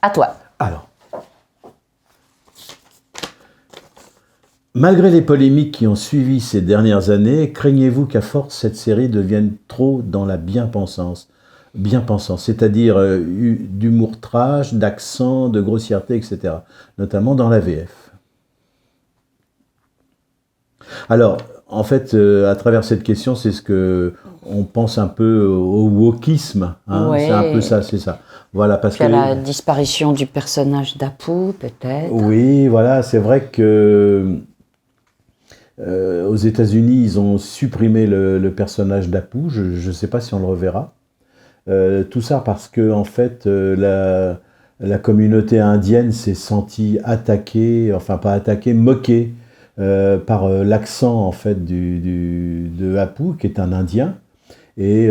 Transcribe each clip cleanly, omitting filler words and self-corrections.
À toi. Alors, malgré les polémiques qui ont suivi ces dernières années, craignez-vous qu'à force, cette série devienne trop dans la bien-pensance, c'est-à-dire d'humour trash, d'accent, de grossièreté, etc., notamment dans la VF. Alors, en fait, à travers cette question, c'est ce que on pense un peu au wokisme, hein, Ouais. c'est un peu ça, c'est ça. Voilà, parce Puis que à la disparition du personnage d'Apu, peut-être. oui, voilà, c'est vrai que aux États-Unis, ils ont supprimé le personnage d'Apu. Je ne sais pas si on le reverra. Tout ça parce que en fait, la communauté indienne s'est sentie attaquée, enfin pas attaquée, moquée par l'accent en fait de Apu, qui est un Indien. Et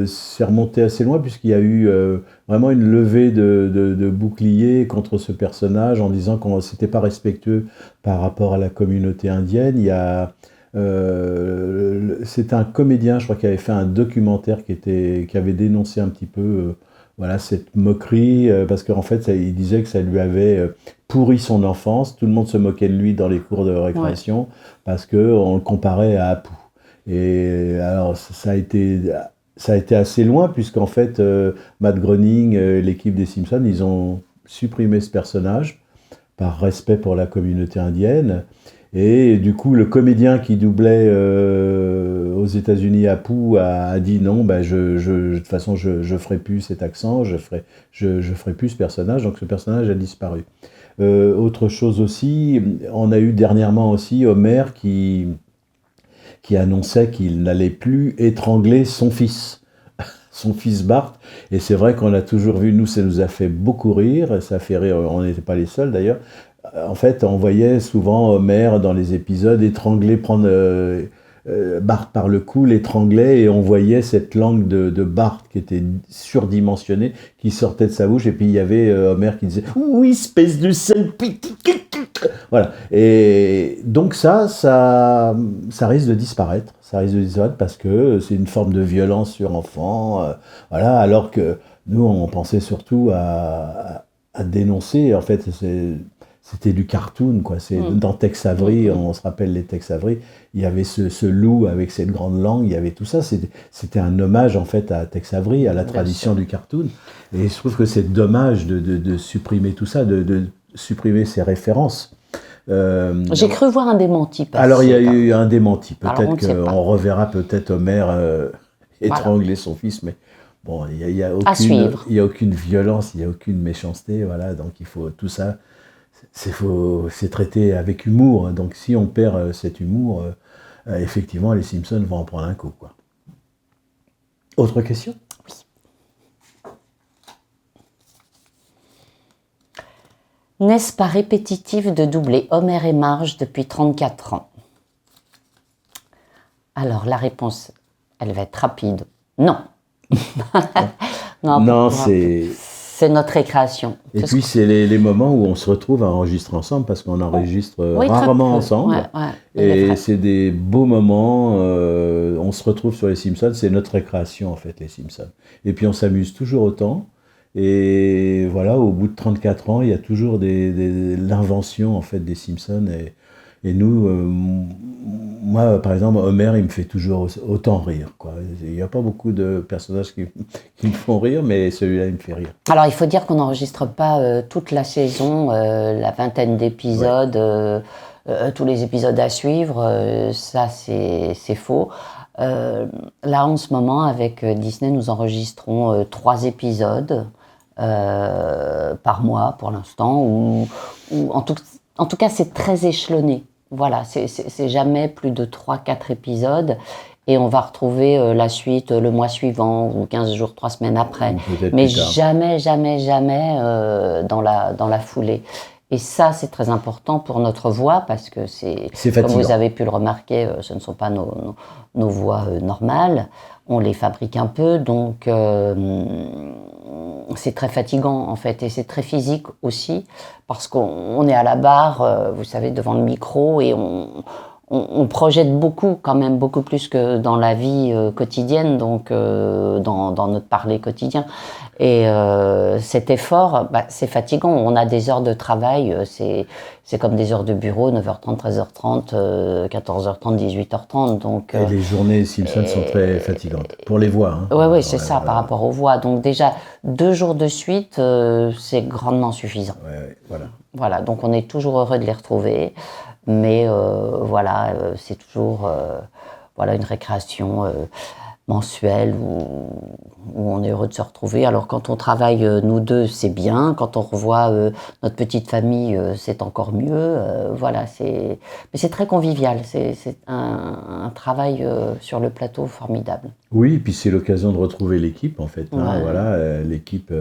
c'est remonté assez loin puisqu'il y a eu vraiment une levée de boucliers contre ce personnage en disant qu'on c'était pas respectueux par rapport à la communauté indienne. C'est un comédien, je crois, qui avait fait un documentaire qui avait dénoncé un petit peu voilà, cette moquerie, parce qu'en fait, il disait que ça lui avait pourri son enfance. Tout le monde se moquait de lui dans les cours de récréation parce qu'on le comparait à Apu. Et alors, ça a été assez loin, puisqu'en fait, Matt Groening, l'équipe des Simpsons, ils ont supprimé ce personnage par respect pour la communauté indienne. Et du coup, le comédien qui doublait aux États-Unis Apu a dit non, bah, de toute façon, je ferai plus cet accent, je ferai plus ce personnage. Donc ce personnage a disparu. Autre chose aussi, on a eu dernièrement aussi Homer qui annonçait qu'il n'allait plus étrangler son fils Bart. Et c'est vrai qu'on a toujours vu, nous, ça nous a fait beaucoup rire, ça a fait rire, on n'était pas les seuls d'ailleurs. En fait, on voyait souvent Homer dans les épisodes prendre Bart par le cou, l'étrangler, et on voyait cette langue de Bart qui était surdimensionnée, qui sortait de sa bouche, et puis il y avait Homer qui disait « Oui, espèce de sale petit !» Voilà. Et donc ça risque de disparaître. Ça risque de disparaître parce que c'est une forme de violence sur enfant. Voilà. Alors que nous, on pensait surtout à dénoncer. En fait, c'était du cartoon, quoi. Dans Tex Avery, on se rappelle les Tex Avery, il y avait ce loup avec cette grande langue, il y avait tout ça. C'était un hommage, en fait, à Tex Avery, à la tradition du cartoon. Et je trouve que c'est dommage de supprimer tout ça, de supprimer ces références. J'ai cru voir un démenti passer. Alors il y a eu un démenti. Peut-être qu'on reverra peut-être Homer étrangler son fils, mais bon, il y a aucune violence, il n'y a aucune méchanceté, voilà. Donc il faut tout ça, c'est traité avec humour. Donc si on perd cet humour, effectivement, les Simpsons vont en prendre un coup, quoi. Autre question ? N'est-ce pas répétitif de doubler Homer et Marge depuis 34 ans? Alors, la réponse, elle va être rapide. Non. Non, c'est notre récréation. Et puis, c'est les moments où on se retrouve à enregistrer ensemble, parce qu'on enregistre rarement ensemble. Et c'est des beaux moments. On se retrouve sur les Simpsons. C'est notre récréation, en fait, les Simpsons. Et puis, on s'amuse toujours autant. Et voilà, au bout de 34 ans, il y a toujours l'invention en fait des Simpsons. Et nous, moi par exemple, Homer, il me fait toujours autant rire, quoi. Il n'y a pas beaucoup de personnages qui me font rire, mais celui-là, il me fait rire. Alors, il faut dire qu'on n'enregistre pas toute la saison, la vingtaine d'épisodes, tous les épisodes à suivre. Ça, c'est faux. Là, en ce moment, avec Disney, nous enregistrons 3 épisodes par mois pour l'instant, ou en tout cas, c'est très échelonné. Voilà, c'est jamais plus de 3-4 épisodes. Et on va retrouver la suite le mois suivant, ou 15 jours, 3 semaines après. Mais jamais dans la foulée. Et ça, c'est très important pour notre voix, parce que c'est comme vous avez pu le remarquer, ce ne sont pas nos voix normales. On les fabrique un peu, donc c'est très fatigant, en fait. Et c'est très physique aussi, parce qu'on est à la barre, vous savez, devant le micro, et on projette beaucoup, quand même, beaucoup plus que dans la vie quotidienne, donc dans notre parler quotidien. Et cet effort, c'est fatigant. On a des heures de travail, c'est comme des heures de bureau, 9h30, 13h30, 14h30, 18h30. Donc, Et les journées Simpson sont très fatigantes, pour les voix. Hein. oui, c'est ça, par rapport aux voix. Donc déjà, 2 jours de suite, c'est grandement suffisant. Voilà. Voilà, donc on est toujours heureux de les retrouver, mais voilà, c'est toujours voilà, une récréation mensuelle où on est heureux de se retrouver. Alors quand on travaille, nous deux, c'est bien. Quand on revoit notre petite famille, c'est encore mieux. Voilà, mais c'est très convivial. C'est un travail sur le plateau formidable. Oui, et puis c'est l'occasion de retrouver l'équipe, en fait. Hein, Ouais. voilà, l'équipe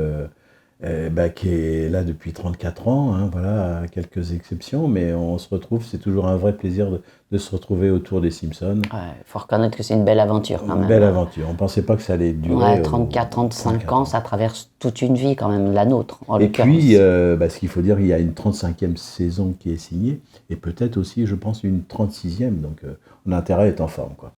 qui est là depuis 34 ans, hein, voilà, à quelques exceptions, mais on se retrouve, c'est toujours un vrai plaisir de se retrouver autour des Simpsons. Il faut reconnaître que c'est une belle aventure quand même. Une belle aventure. On ne pensait pas que ça allait durer. Ouais, 34, 35 ans, ça traverse toute une vie quand même, la nôtre en l'occurrence. Et puis, ce qu'il faut dire, il y a une 35e saison qui est signée, et peut-être aussi, je pense, une 36e, donc on a intérêt à être en forme, quoi.